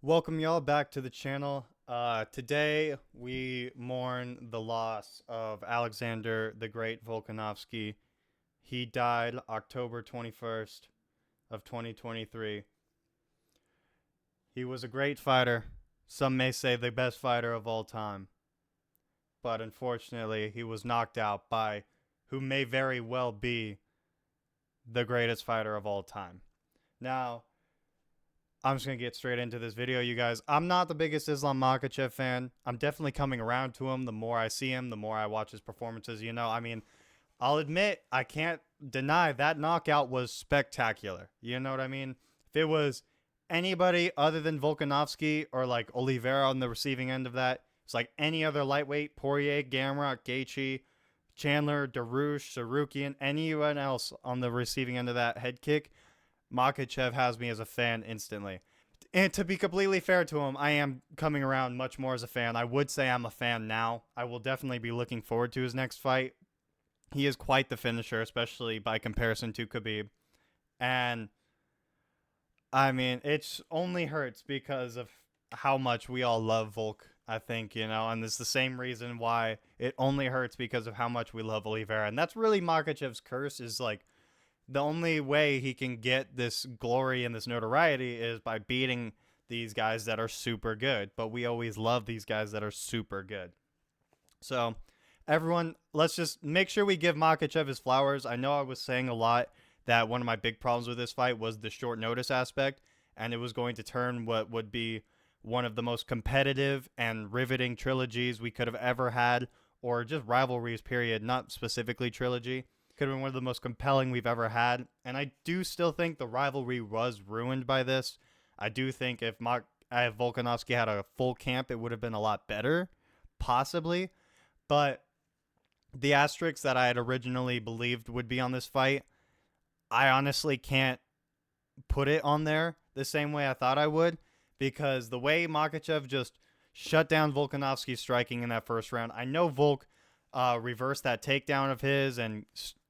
Welcome y'all back to the channel. Today we mourn the loss of Alexander the Great Volkanovski. He died October 21st of 2023. He was a great fighter. Some may say the best fighter of all time. But unfortunately, he was knocked out by who may very well be the greatest fighter of all time. Now, I'm just going to get straight into this video, you guys. I'm not the biggest Islam Makhachev fan. I'm definitely coming around to him. The more I see him, the more I watch his performances. I'll admit, I can't deny that knockout was spectacular. You know what I mean? If it was anybody other than Volkanovski or like Oliveira on the receiving end of that, it's like any other lightweight, Poirier, Gamrot, Gaethje, Chandler, Darush, Sarukian, anyone else on the receiving end of that head kick, Makhachev has me as a fan instantly. And to be completely fair to him, I am coming around much more as a fan. I would say I'm a fan now. I will definitely be looking forward to his next fight. He is quite the finisher, especially by comparison to Khabib. And, it only hurts because of how much we all love Volk, I think, and it's the same reason why it only hurts because of how much we love Oliveira. And that's really Makhachev's curse, is like, the only way he can get this glory and this notoriety is by beating these guys that are super good. But we always love these guys that are super good. So, everyone, let's just make sure we give Makhachev his flowers. I know I was saying a lot that one of my big problems with this fight was the short notice aspect, and it was going to turn what would be one of the most competitive and riveting trilogies we could have ever had, or just rivalries, period, not specifically trilogy. Could have been one of the most compelling we've ever had. And I do still think the rivalry was ruined by this. I do think if Volkanovski had a full camp, it would have been a lot better, possibly. But the asterisks that I had originally believed would be on this fight, I honestly can't put it on there the same way I thought I would, because the way Makhachev just shut down Volkanovski's striking in that first round, I know Volk reversed that takedown of his and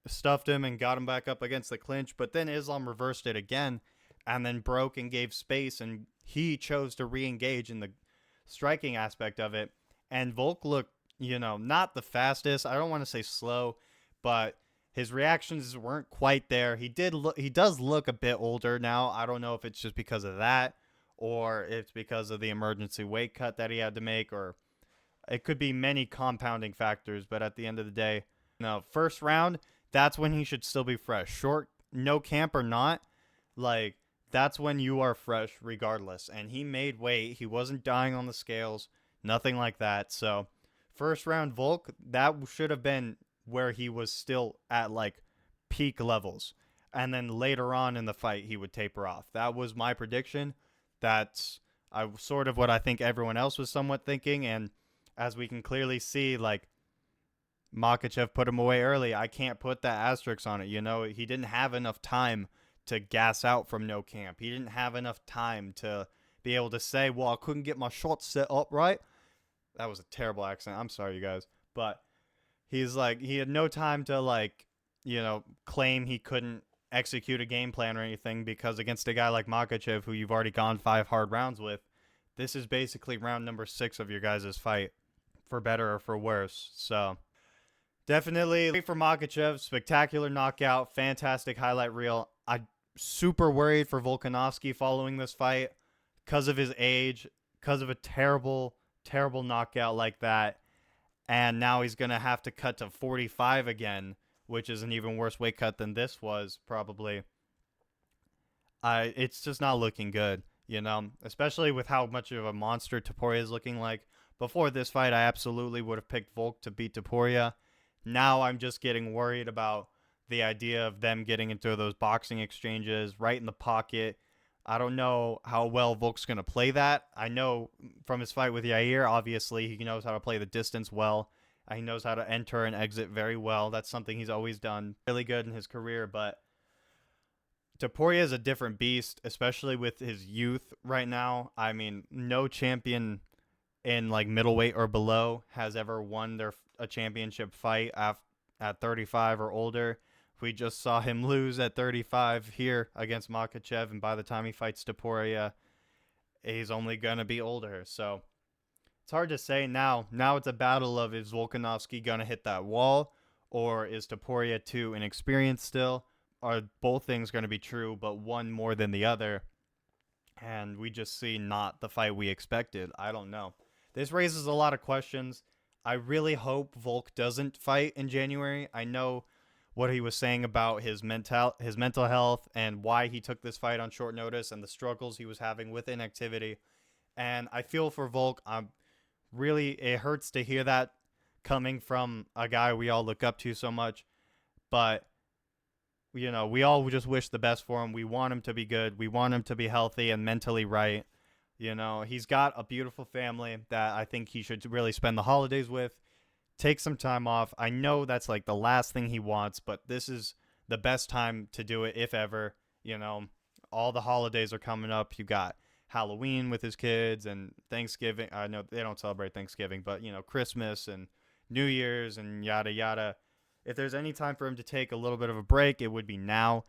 stuffed him and got him back up against the clinch, but then Islam reversed it again and then broke and gave space, and he chose to re-engage in the striking aspect of it. And Volk looked, not the fastest. I don't want to say slow, but his reactions weren't quite there. He does look a bit older now. I don't know if it's just because of that or it's because of the emergency weight cut that he had to make, or it could be many compounding factors. But at the end of the day, first round, that's when he should still be fresh. Short, no camp or not, like, that's when you are fresh regardless. And he made weight. He wasn't dying on the scales, nothing like that. So, first round Volk, that should have been where he was still at, like, peak levels. And then later on in the fight, he would taper off. That was my prediction. That's sort of what I think everyone else was somewhat thinking. And as we can clearly see, like, Makhachev put him away early. I can't put that asterisk on it. He didn't have enough time to gas out from no camp. He didn't have enough time to be able to say, well, I couldn't get my shots set up right. That was a terrible accent. I'm sorry, you guys. But he's like, he had no time to, claim he couldn't execute a game plan or anything, because against a guy like Makhachev, who you've already gone 5 hard rounds with, this is basically round number 6 of your guys' fight, for better or for worse. So, definitely great for Makhachev. Spectacular knockout. Fantastic highlight reel. I'm super worried for Volkanovski following this fight because of his age, because of a terrible, terrible knockout like that. And now he's going to have to cut to 45 again, which is an even worse weight cut than this was, probably. It's just not looking good, especially with how much of a monster Topuria is looking like. Before this fight, I absolutely would have picked Volk to beat Topuria. Now I'm just getting worried about the idea of them getting into those boxing exchanges right in the pocket. I don't know how well Volk's going to play that. I know from his fight with Yair, obviously, he knows how to play the distance well. He knows how to enter and exit very well. That's something he's always done really good in his career. But Topuria is a different beast, especially with his youth right now. No champion in like middleweight or below has ever won a championship fight at 35 or older. We just saw him lose at 35 here against Makhachev, and by the time he fights Topuria, he's only going to be older. So it's hard to say now. Now it's a battle of, is Volkanovski going to hit that wall, or is Topuria too inexperienced still? Are both things going to be true, but one more than the other? And we just see not the fight we expected. I don't know. This raises a lot of questions. I really hope Volk doesn't fight in January. I know what he was saying about his mental health and why he took this fight on short notice and the struggles he was having with inactivity. And I feel for Volk. It hurts to hear that coming from a guy we all look up to so much. But we all just wish the best for him. We want him to be good. We want him to be healthy and mentally right. He's got a beautiful family that I think he should really spend the holidays with. Take some time off. I know that's like the last thing he wants, but this is the best time to do it, if ever. All the holidays are coming up. You got Halloween with his kids and Thanksgiving. I know they don't celebrate Thanksgiving, but Christmas and New Year's and yada yada. If there's any time for him to take a little bit of a break, it would be now.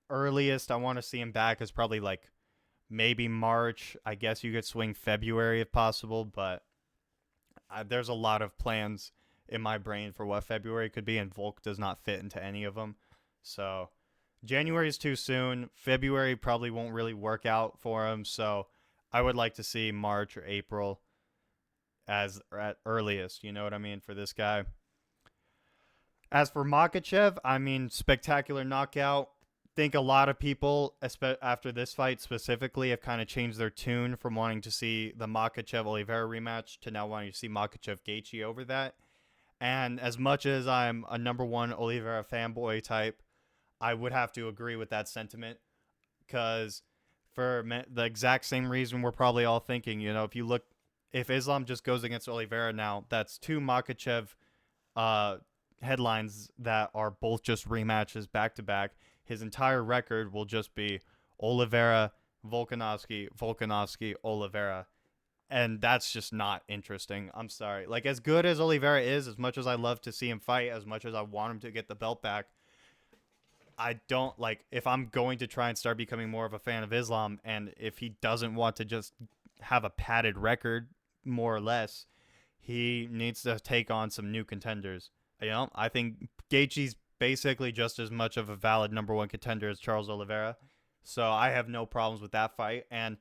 Earliest I want to see him back is probably like maybe March. I guess you could swing February if possible, but there's a lot of plans in my brain for what February could be, and Volk does not fit into any of them. So January is too soon. February probably won't really work out for him, so I would like to see March or April as at earliest, you know what I mean, for this guy. As for Makhachev, I mean, spectacular knockout. Think a lot of people, after this fight specifically, have kind of changed their tune from wanting to see the Makhachev-Oliveira rematch to now wanting to see Makhachev-Gaethje over that. And as much as I'm a number one Oliveira fanboy type, I would have to agree with that sentiment, because for the exact same reason we're probably all thinking, if Islam just goes against Oliveira now, that's two Makhachev headlines that are both just rematches back to back. His entire record will just be Oliveira, Volkanovski, Volkanovski, Oliveira. And that's just not interesting. I'm sorry. Like, as good as Oliveira is, as much as I love to see him fight, as much as I want him to get the belt back, I don't like, if I'm going to try and start becoming more of a fan of Islam, and if he doesn't want to just have a padded record, more or less, he needs to take on some new contenders. I think Gaethje's basically just as much of a valid number one contender as Charles Oliveira. So I have no problems with that fight. And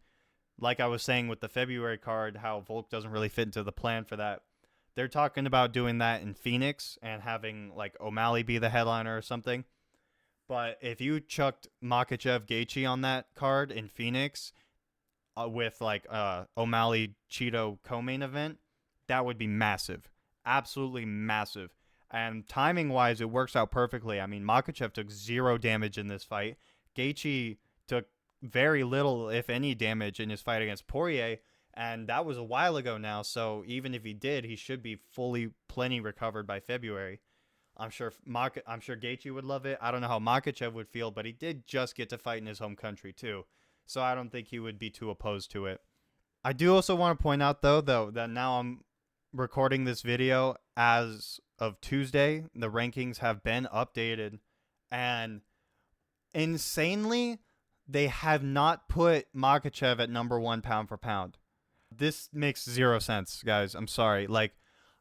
like I was saying with the February card, how Volk doesn't really fit into the plan for that. They're talking about doing that in Phoenix and having like O'Malley be the headliner or something. But if you chucked Makhachev Gaethje on that card in Phoenix with like O'Malley Cheeto co-main event, that would be massive. Absolutely massive. And timing-wise, it works out perfectly. I mean, Makhachev took 0 damage in this fight. Gaethje took very little, if any, damage in his fight against Poirier, and that was a while ago now. So even if he did, he should be plenty recovered by February. I'm sure Gaethje would love it. I don't know how Makhachev would feel, but he did just get to fight in his home country too, so I don't think he would be too opposed to it. I do also want to point out though that now I'm recording this video as of Tuesday. The rankings have been updated, and insanely, they have not put Makhachev at number 1 pound for pound. This makes 0 sense, guys. I'm sorry. Like,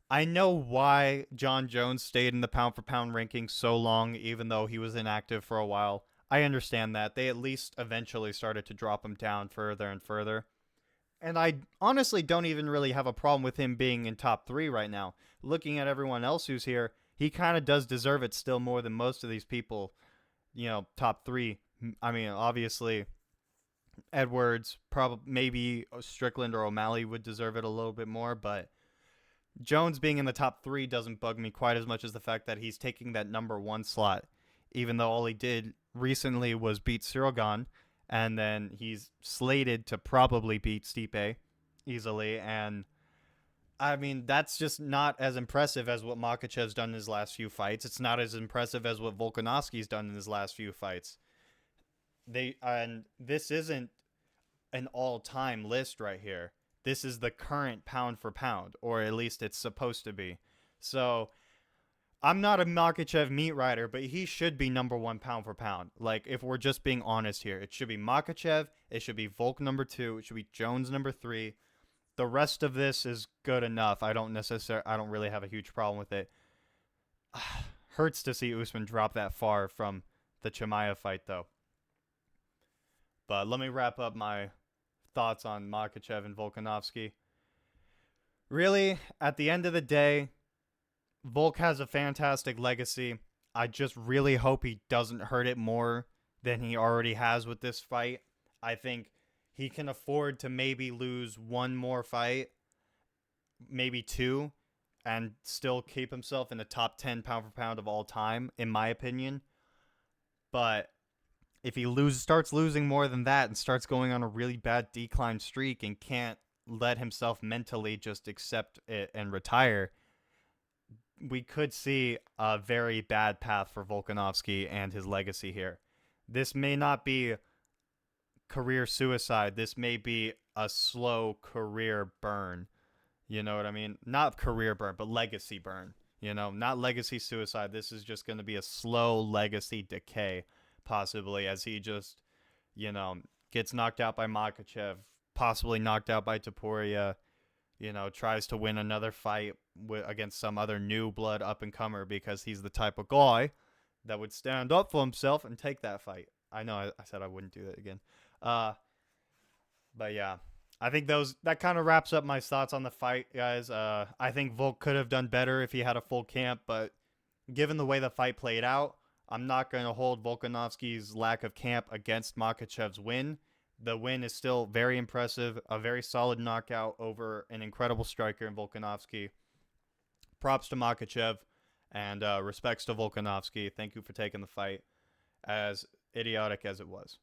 I know why John Jones stayed in the pound for pound ranking so long, even though he was inactive for a while. I understand that. They at least eventually started to drop him down further and further. And I honestly don't even really have a problem with him being in top 3 right now. Looking at everyone else who's here, he kind of does deserve it still more than most of these people. Top 3. I mean, obviously, Edwards, maybe Strickland or O'Malley would deserve it a little bit more, but Jones being in the top 3 doesn't bug me quite as much as the fact that he's taking that number 1 slot, even though all he did recently was beat Ciryl, and then he's slated to probably beat Stipe easily. And I mean, that's just not as impressive as what Makhachev's done in his last few fights. It's not as impressive as what Volkanovski's done in his last few fights. And this isn't an all-time list right here. This is the current pound for pound, or at least it's supposed to be. So I'm not a Makhachev meat rider, but he should be number one pound for pound. Like, if we're just being honest here, it should be Makhachev, it should be Volk number two, it should be Jones number three. The rest of this is good enough. I don't really have a huge problem with it. Hurts to see Usman drop that far from the Chimaev fight, though. But let me wrap up my thoughts on Makhachev and Volkanovski. Really, at the end of the day, Volk has a fantastic legacy. I just really hope he doesn't hurt it more than he already has with this fight. I think he can afford to maybe lose one more fight, maybe two, and still keep himself in the top 10 pound for pound of all time, in my opinion. But if he starts losing more than that and starts going on a really bad decline streak and can't let himself mentally just accept it and retire, we could see a very bad path for Volkanovski and his legacy here. This may not be career suicide. This may be a slow career burn. You know what I mean? Not career burn, but legacy burn. You know, not legacy suicide. This is just going to be a slow legacy decay, possibly, as he just, you know, gets knocked out by Makhachev, possibly knocked out by Topuria, you know, tries to win another fight against some other new blood up-and-comer because he's the type of guy that would stand up for himself and take that fight. I know I said I wouldn't do that again. But yeah, I think that kind of wraps up my thoughts on the fight, guys. I think Volk could have done better if he had a full camp, but given the way the fight played out, I'm not going to hold Volkanovski's lack of camp against Makhachev's win. The win is still very impressive, a very solid knockout over an incredible striker in Volkanovski. Props to Makhachev, and respects to Volkanovski. Thank you for taking the fight, as idiotic as it was.